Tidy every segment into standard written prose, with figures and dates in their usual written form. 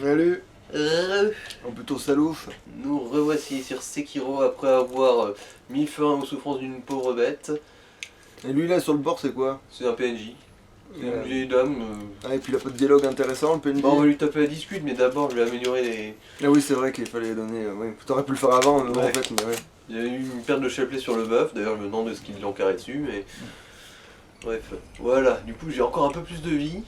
Salut. Euh, Ou plutôt salouf. Nous revoici sur Sekiro après avoir mis fin aux souffrances d'une pauvre bête. Et lui là sur le bord c'est quoi? C'est un PNJ. C'est une Euh, vieille dame. Ah et puis il a pas de dialogue intéressant le PNJ. Bah, on va lui taper la discute, mais d'abord je vais améliorer les. Ah oui c'est vrai qu'il fallait donner... ouais. T'aurais pu le faire avant mais bon, Ouais. en fait mais ouais. Il y a eu une perte de chapelet sur le buff, d'ailleurs je me demande de ce qu'il l'encarrait dessus, mais. Bref, voilà, du coup j'ai encore un peu plus de vie.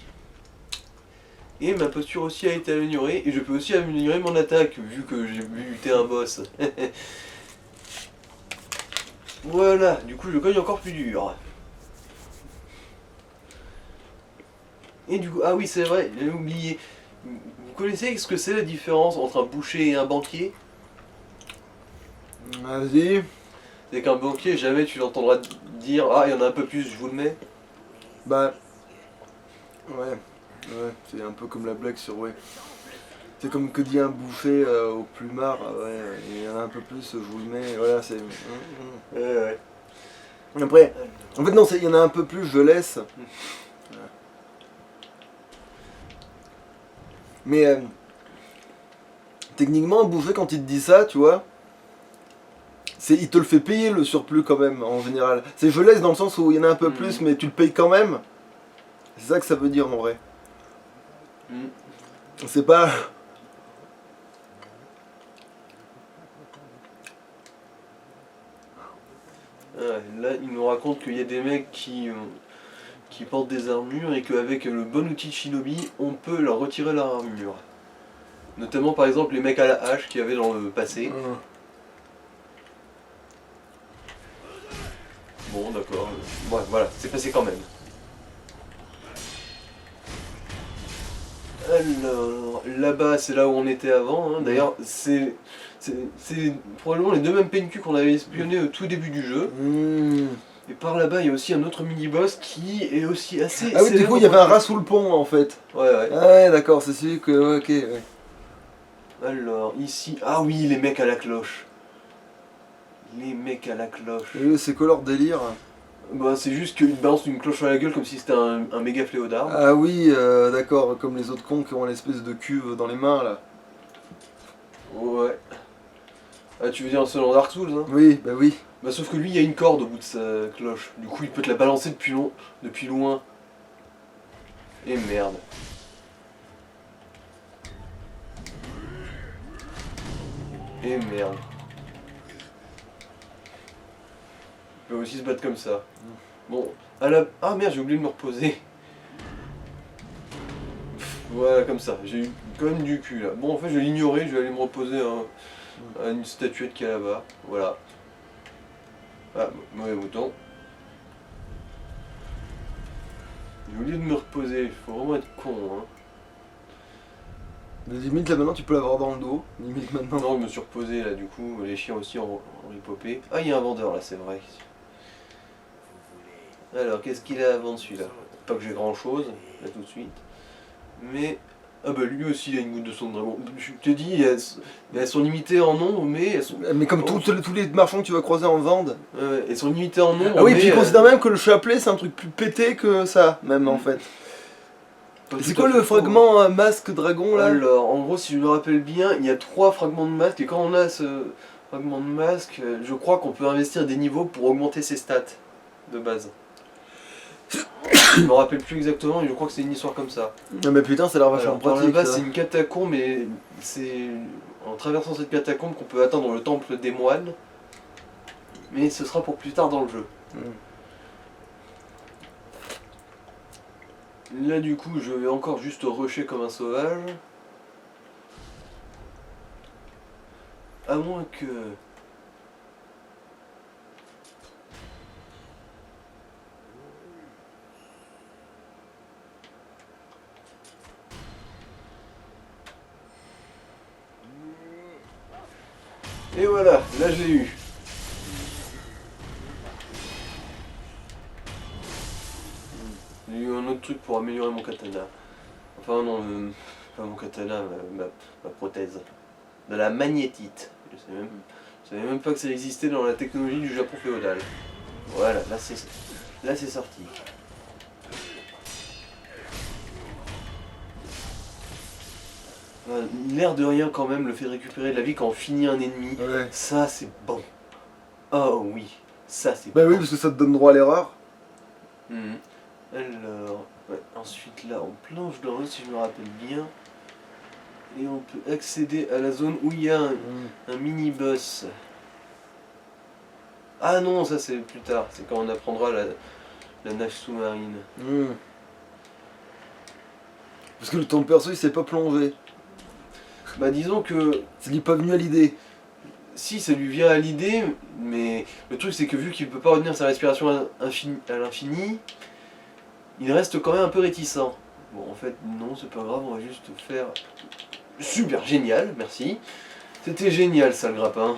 Et ma posture aussi a été améliorée, et je peux aussi améliorer mon attaque, vu que j'ai buté un boss. Voilà, du coup je cogne encore plus dur. Et du coup, ah oui c'est vrai, j'avais oublié. Vous connaissez ce que c'est la différence entre un boucher et un banquier? Vas-y. C'est qu'un banquier, jamais tu l'entendras dire ah il y en a un peu plus, je vous le mets. Bah... Ouais. Ouais, c'est un peu comme la blague sur... Ouais. C'est comme que dit un bouffé au plumard, ouais, il y en a un peu plus, je vous le mets, voilà, c'est... Ouais. Après, en fait non, il y en a un peu plus, je laisse. Mais techniquement, un bouffé quand il te dit ça, tu vois, il te le fait payer le surplus quand même, en général. C'est je laisse dans le sens où il y en a un peu plus, mais tu le payes quand même. C'est ça que ça veut dire en vrai. C'est pas... Ouais, là, il nous raconte qu'il y a des mecs qui portent des armures et qu'avec le bon outil de shinobi, on peut leur retirer leur armure. Notamment par exemple les mecs à la hache qu'il y avait dans le passé. Bon d'accord, ouais, voilà, c'est passé quand même. Alors, là-bas c'est là où on était avant, hein. D'ailleurs c'est probablement les deux mêmes PNQ qu'on avait espionnés au tout début du jeu. Et par là-bas, il y a aussi un autre mini-boss qui est aussi assez... Ah oui, du coup, il y avait un rat sous le pont, en fait. Ouais. Ah ouais, d'accord, c'est celui que... Ok, ouais. Alors, ici... Ah oui, les mecs à la cloche. Les mecs à la cloche. Et c'est quoi leur délire? Bah, c'est juste qu'ils te balancent une cloche à la gueule comme si c'était un méga fléau d'armes. Ah oui, d'accord, comme les autres cons qui ont l'espèce de cuve dans les mains, là. Ouais. Ah, tu veux dire selon Dark Souls, hein? Oui, bah oui. Bah, sauf que lui, il y a une corde au bout de sa cloche. Du coup, il peut te la balancer depuis loin. Et merde. Et merde. Il peut aussi se battre comme ça. Bon, ah merde, j'ai oublié de me reposer. Voilà, comme ça. J'ai eu quand même du cul là. Bon, en fait, je vais l'ignorer, je vais aller me reposer à une statuette qui est là-bas. Voilà. Ah, mauvais bouton. J'ai oublié de me reposer, il faut vraiment être con, hein. Limite, là, maintenant, tu peux l'avoir dans le dos. Limite, maintenant. Non, je me suis reposé là, du coup, les chiens aussi ont ripopé. Ah, il y a un vendeur là, c'est vrai. Alors, qu'est-ce qu'il a à vendre celui-là? Pas que j'ai grand-chose, là tout de suite. Mais... Ah bah lui aussi il a une goutte de sang de dragon. Je te dis, elles sont limitées en nombre, mais elles sont... Mais comme tous les marchands que tu vas croiser en vente. Elles sont limitées en nombre, Ah oui, mais, puis ils considèrent même que le chapelet, c'est un truc plus pété que ça, même, en fait. C'est quoi le fragment masque dragon, là? Alors, en gros, si je me rappelle bien, il y a 3 fragments de masque, et quand on a ce fragment de masque, je crois qu'on peut investir des niveaux pour augmenter ses stats de base. Je me rappelle plus exactement, mais je crois que c'est une histoire comme ça. Ah mais putain, ça a l'air vachement Alors, par pratique, là-bas, ça. c'est une catacombe, et c'est en traversant cette catacombe qu'on peut atteindre le temple des moines. Mais ce sera pour plus tard dans le jeu. Là, du coup, je vais encore juste rusher comme un sauvage. À moins que... Et voilà, là je l'ai eu. J'ai eu un autre truc pour améliorer mon katana. Enfin non, pas mon katana, ma prothèse. De la magnétite. Je savais même pas que ça existait dans la technologie du Japon féodal. Voilà, là c'est sorti. L'air de rien quand même, le fait de récupérer de la vie quand on finit un ennemi, Ouais. ça c'est bon. Oh oui, ça c'est Bah bon. oui, parce que ça te donne droit à l'erreur. Mhm. Alors, ouais, ensuite là on plonge dans l'eau si je me rappelle bien. Et on peut accéder à la zone où il y a un mini-boss. Ah non, ça c'est plus tard, c'est quand on apprendra la nage sous-marine. Parce que ton perso il sait pas plonger. Bah disons que Ça lui est pas venu à l'idée. si ça lui vient à l'idée, mais le truc c'est que vu qu'il peut pas retenir sa respiration à l'infini, il reste quand même un peu réticent. Bon en fait non c'est pas grave, on va juste faire... Super génial, merci. C'était génial ça le grappin.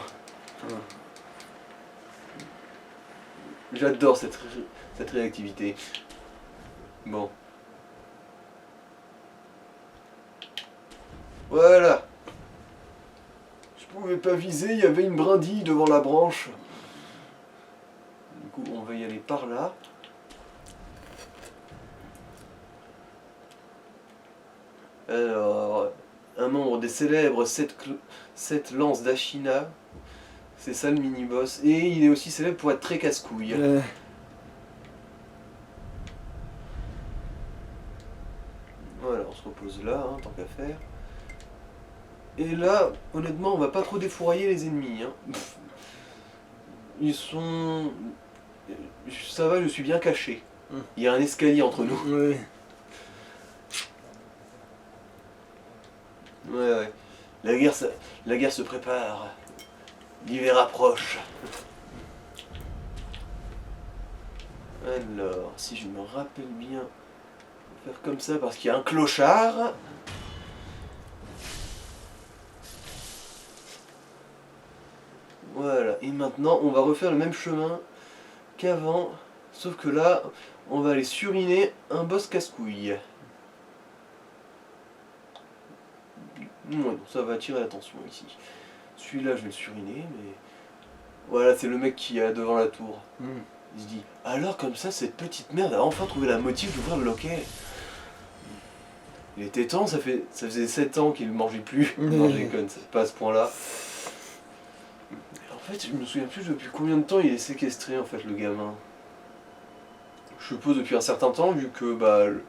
J'adore cette réactivité. Bon. Voilà. Je pouvais pas viser, il y avait une brindille devant la branche. Du coup, on va y aller par là. Alors, un membre des célèbres 7 lances d'Ashina. C'est ça le mini-boss. Et il est aussi célèbre pour être très casse-couille. Voilà, on se repose là, hein, tant qu'à faire. Et là, honnêtement, on va pas trop défourailler les ennemis. Hein. Ils sont... Ça va, je suis bien caché. Il y a un escalier entre nous. Ouais. Ouais. La guerre se prépare. L'hiver approche. Alors, si je me rappelle bien, on va faire comme ça parce qu'il y a un clochard. Voilà, et maintenant on va refaire le même chemin qu'avant, sauf que là, on va aller suriner un boss casse-couille. Ouais, ça va attirer l'attention ici. Celui-là, je vais le suriner, mais... Voilà, c'est le mec qui est devant la tour. Il se dit, alors comme ça, cette petite merde a enfin trouvé la motive d'ouvrir le loquet. Il était temps, ça faisait 7 ans qu'il ne mangeait plus. Non, je déconne, c'est pas à ce point-là. En fait, je me souviens plus depuis combien de temps il est séquestré, en fait, le gamin. Je suppose depuis un certain temps, vu que bah, le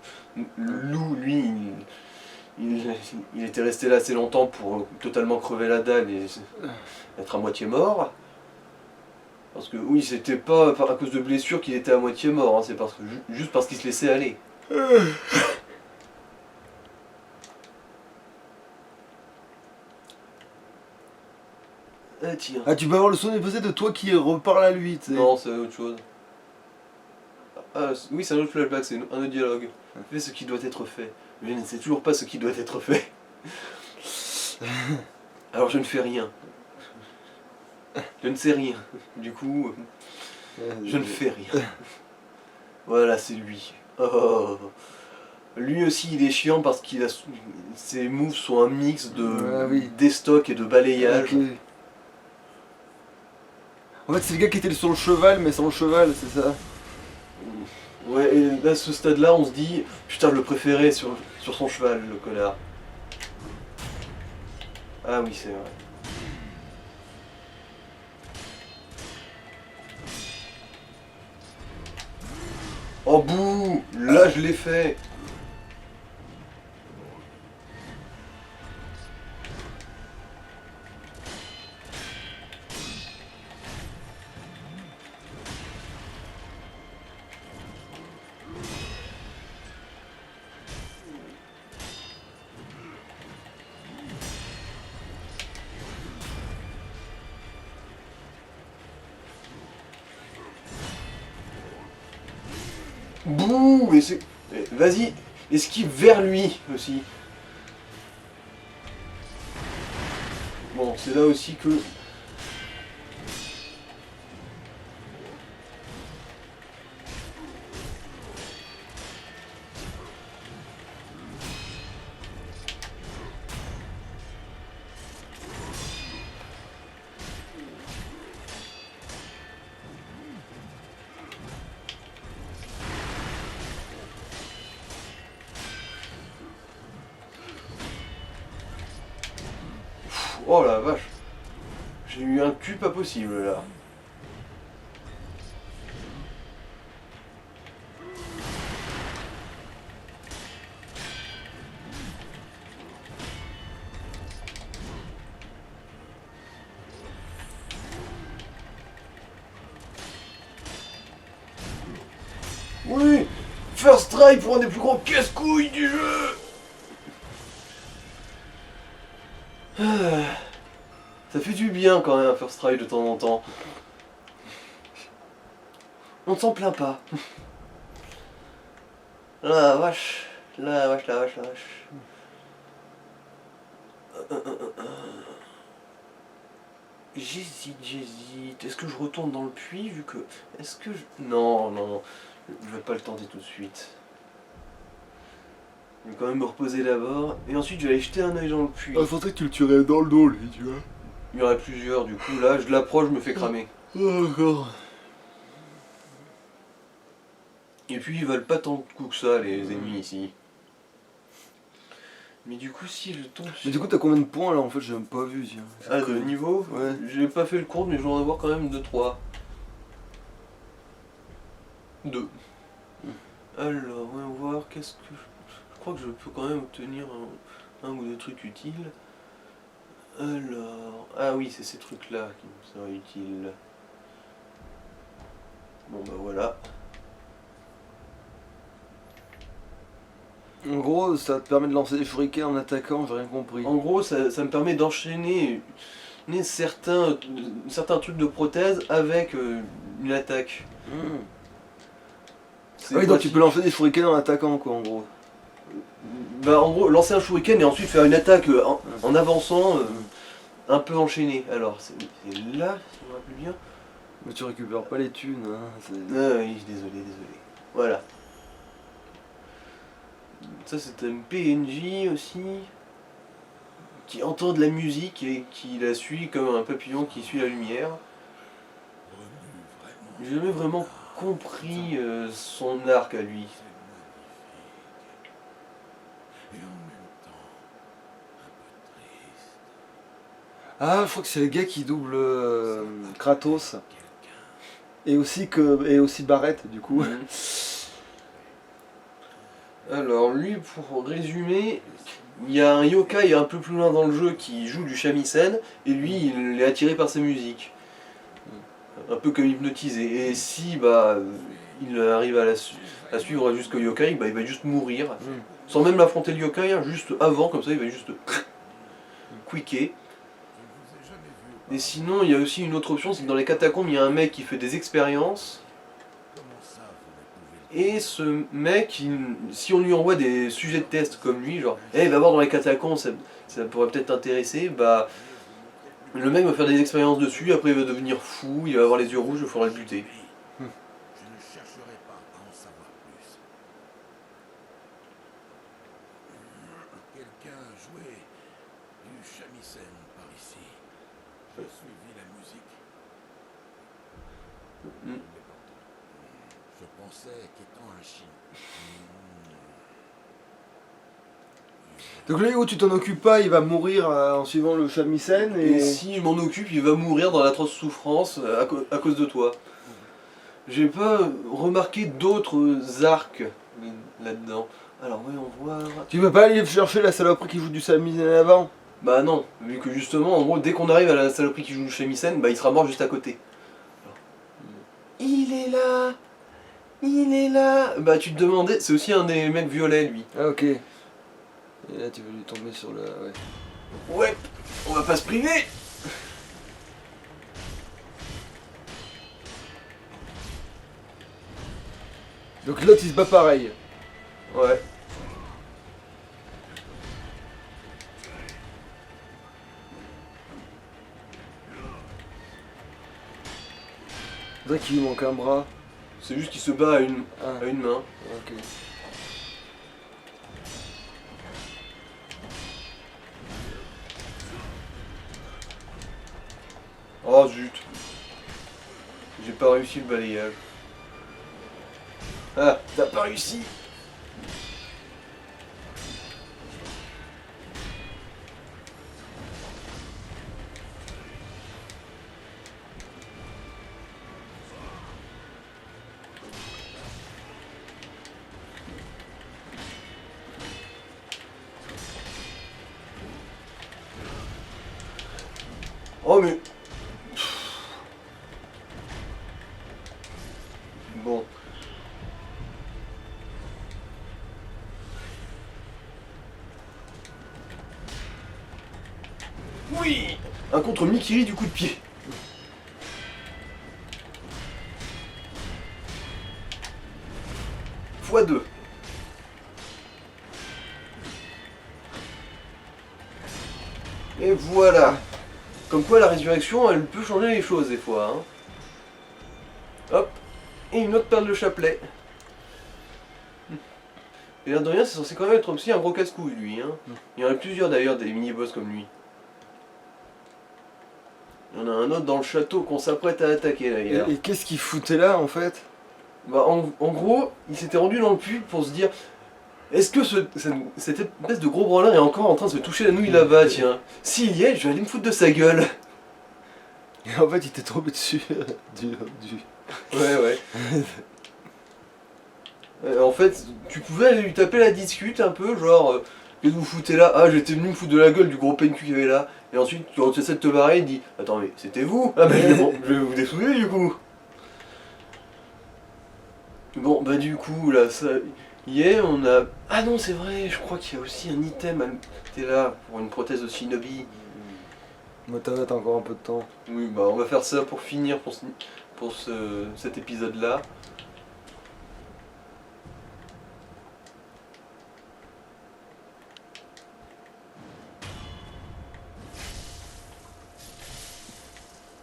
loup, lui, il était resté là assez longtemps pour totalement crever la dalle et être à moitié mort. Parce que oui, c'était pas à cause de blessures qu'il était à moitié mort, hein, c'est juste parce qu'il se laissait aller. Ah tiens. Ah, tu peux avoir le son déposé de toi qui reparle à lui, tu sais. Non, c'est autre chose. Ah oui, c'est un autre flashback, c'est un autre dialogue. Fais ce qui doit être fait. Mais je ne sais toujours pas ce qui doit être fait. Alors je ne fais rien. Je ne sais rien. Du coup, je ne fais rien. Voilà, c'est lui. Oh. Lui aussi, il est chiant parce qu'il a ses moves sont un mix de destock et de balayage. Okay. En fait, c'est le gars qui était sur le cheval, mais sans le cheval, c'est ça. Ouais, et là, à ce stade-là, on se dit, putain, je le préférais sur son cheval, le connard. Ah oui, c'est vrai. Oh bouh! Là, je l'ai fait! Bouh! Mais c'est... Vas-y, esquive vers lui aussi. Bon, c'est là aussi que... Oh la vache. J'ai eu un cul pas possible là. Oui, First try pour un des plus gros casse-couilles du jeu. Ça fait du bien quand même un First try de temps en temps. On ne s'en plaint pas. La vache, la vache, la vache, la vache. J'hésite. Est-ce que je retourne dans le puits vu que... Est-ce que je... Non, non, non. Je vais pas le tenter tout de suite. Je vais quand même me reposer d'abord. Et ensuite, je vais aller jeter un œil dans le puits. Ah, faudrait que tu le tuerais dans le dos, lui, tu vois. Il y en a plusieurs, du coup. Là, je l'approche, je me fais cramer. Oh, d'accord. Et puis, ils valent pas tant de coups que ça, les ennemis ici. Mais du coup, si je tombe sur... Mais du coup, t'as combien de points là? En fait, j'ai même pas vu, tiens. Ah, de niveau? Ouais. J'ai pas fait le compte, mais je vais en avoir quand même 2-3. 2. Alors, on va voir, qu'est-ce que... Je crois que je peux quand même obtenir un ou deux trucs utiles. Alors... Ah oui, c'est ces trucs-là qui me seraient utiles. Bon bah voilà. En gros, ça te permet de lancer des shurikens en attaquant, j'ai rien compris. En gros, ça me permet d'enchaîner certains trucs de prothèse avec une attaque. Ah oui, donc tu peux lancer des shurikens en attaquant, quoi, en gros. Bah en gros, lancer un shuriken et ensuite faire une attaque en avançant, un peu enchaîné. Alors, c'est là, si je me rappelle bien. Mais tu récupères pas les thunes, hein. Ah oui, désolé. Voilà. Ça c'est un PNJ aussi, qui entend de la musique et qui la suit comme un papillon qui suit la lumière. J'ai jamais vraiment compris son arc à lui. Ah, je crois que c'est le gars qui double Kratos. Et aussi Barrett, du coup. Alors lui, pour résumer, il y a un yokai un peu plus loin dans le jeu qui joue du shamisen, et lui il est attiré par sa musique. Un peu comme hypnotisé. Et si il arrive à suivre jusqu'au yokai, il va juste mourir. Sans même l'affronter le yokai, hein, juste avant, comme ça il va juste quicker. Et sinon il y a aussi une autre option, c'est que dans les catacombes il y a un mec qui fait des expériences. Et ce mec, si on lui envoie des sujets de test comme lui, genre hey, va voir dans les catacombes, ça pourrait peut-être t'intéresser, le mec va faire des expériences dessus, après il va devenir fou, il va avoir les yeux rouges, il faudra le buter. Je ne chercherai pas à en savoir plus. Quelqu'un a joué du shamisen par ici. J'ai suivi la musique. Je pensais qu'étant un chien. Donc lui, où tu t'en occupes pas, il va mourir en suivant le shamisen Et si je m'en occupe, il va mourir dans l'atroce souffrance à cause de toi. J'ai pas remarqué d'autres arcs là-dedans. Alors voyons voir... Tu peux pas aller chercher la saloperie qui joue du shamisen avant? Bah non, vu que justement, en gros, dès qu'on arrive à la saloperie qui joue du shamisen, il sera mort juste à côté. Il est là. Il est là. Bah tu te demandais, c'est aussi un des mecs violets lui. Ah ok. Et là tu veux lui tomber sur le... Ouais. Ouais, on va pas se priver. Donc l'autre il se bat pareil. Ouais. C'est vrai qu'il lui manque un bras. C'est juste qu'il se bat à une main. Ok. Oh zut. J'ai pas réussi le balayage. Ah, t'as pas réussi. Oh mais... Bon. Oui. Un contre Mikiri du coup de pied. x2. Et voilà. Comme quoi la résurrection, elle peut changer les choses des fois. Hein. Hop. Et une autre perle de chapelet. Et l'air de rien, c'est censé quand même être aussi un gros casse-couille lui. Hein. Il y en a plusieurs d'ailleurs des mini-boss comme lui. Il y en a un autre dans le château qu'on s'apprête à attaquer d'ailleurs. Et qu'est-ce qu'il foutait là en fait? Bah en gros, il s'était rendu dans le pub pour se dire est-ce que cette espèce de gros branleur est encore en train de se toucher la nouille là-bas, tiens. S'il y est, je vais aller me foutre de sa gueule. Et en fait, il était tombé dessus Ouais, ouais. En fait, tu pouvais aller lui taper la discute un peu, genre, qu'est-ce que vous foutez là? Ah, j'étais venu me foutre de la gueule du gros PNQ qu'il y avait là. Et ensuite, tu essaies de te barrer, il dit attends, mais c'était vous? Ah, bah bon, je vais vous dessouder du coup. Bon, bah du coup, là, ça y est, on a... Ah non, c'est vrai, je crois qu'il y a aussi un item, t'es là, pour une prothèse de Shinobi. Moi, t'as encore un peu de temps. Oui, bah on va faire ça pour finir cet épisode-là.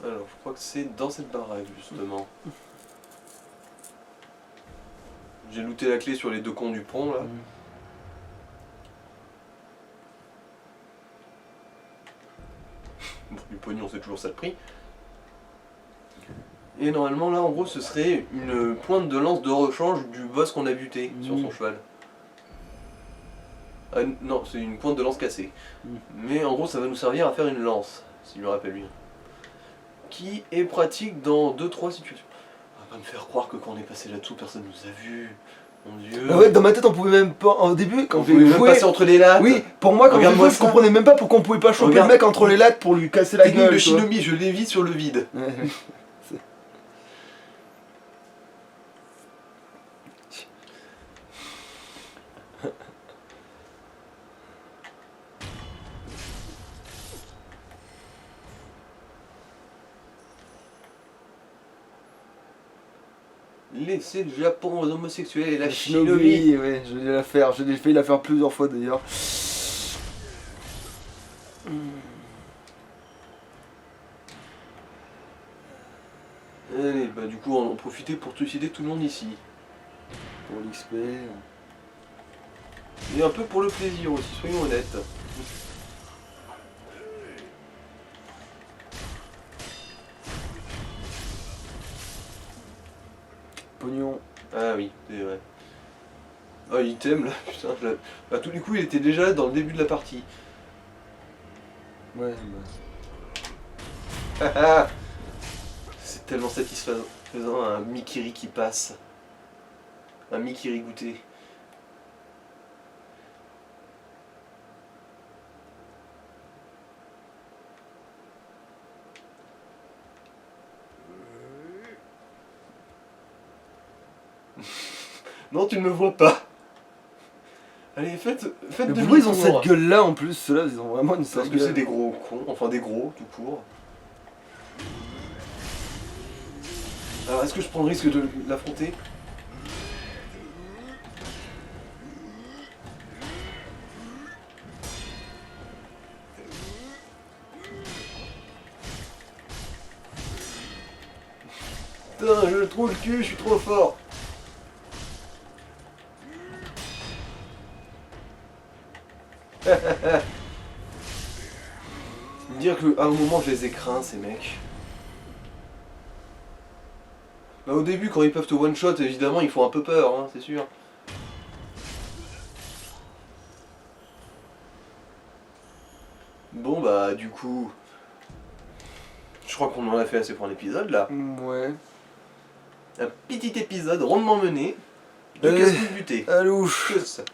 Alors, je crois que c'est dans cette baraque, justement. J'ai looté la clé sur les deux cons du pont, là. Bon, du pognon, c'est toujours ça le prix. Et normalement, là, en gros, ce serait une pointe de lance de rechange du boss qu'on a buté sur son cheval. Ah, non, c'est une pointe de lance cassée. Mais en gros, ça va nous servir à faire une lance, si je me rappelle bien. Qui est pratique dans 2-3 situations. On va pas me faire croire que quand on est passé là-dessous, personne nous a vus. Mon dieu. Bah ouais, dans ma tête, on pouvait même pas. Au début, quand on pouvait même passer entre les lattes. Oui, pour moi, quand je jouais, je comprenais même pas pourquoi on pouvait pas choper le mec entre les lattes pour lui casser la gueule. De Shinobi, je l'évite sur le vide. Laissez le Japon aux homosexuels et la Shinobi. Ouais, je vais la faire. J'ai failli la faire plusieurs fois d'ailleurs. Allez, bah du coup on en profiter pour trucider tout le monde ici. Pour l'XP. Et un peu pour le plaisir aussi, soyons honnêtes. Pognon. Ah oui, c'est vrai. Ah, item là, putain, à tous les coups il était déjà là dans le début de la partie. Ouais, bah. C'est tellement satisfaisant un Mikiri qui passe. Un Mikiri goûté. Non, tu ne me vois pas. Allez, faites mais pourquoi ils ont cette gueule là en plus? Ceux-là, ils ont vraiment une sale gueule. Parce que c'est des gros cons, enfin des gros, tout court. Alors, est-ce que je prends le risque de l'affronter? Putain, je trouve le cul, je suis trop fort. Dire qu'à un moment je les ai craints ces mecs. Bah au début quand ils peuvent te one shot évidemment ils font un peu peur hein, c'est sûr. Bon bah du coup je crois qu'on en a fait assez pour l'épisode là. Ouais. Un petit épisode rondement mené de casse-couille buté. Alouche. Que ça.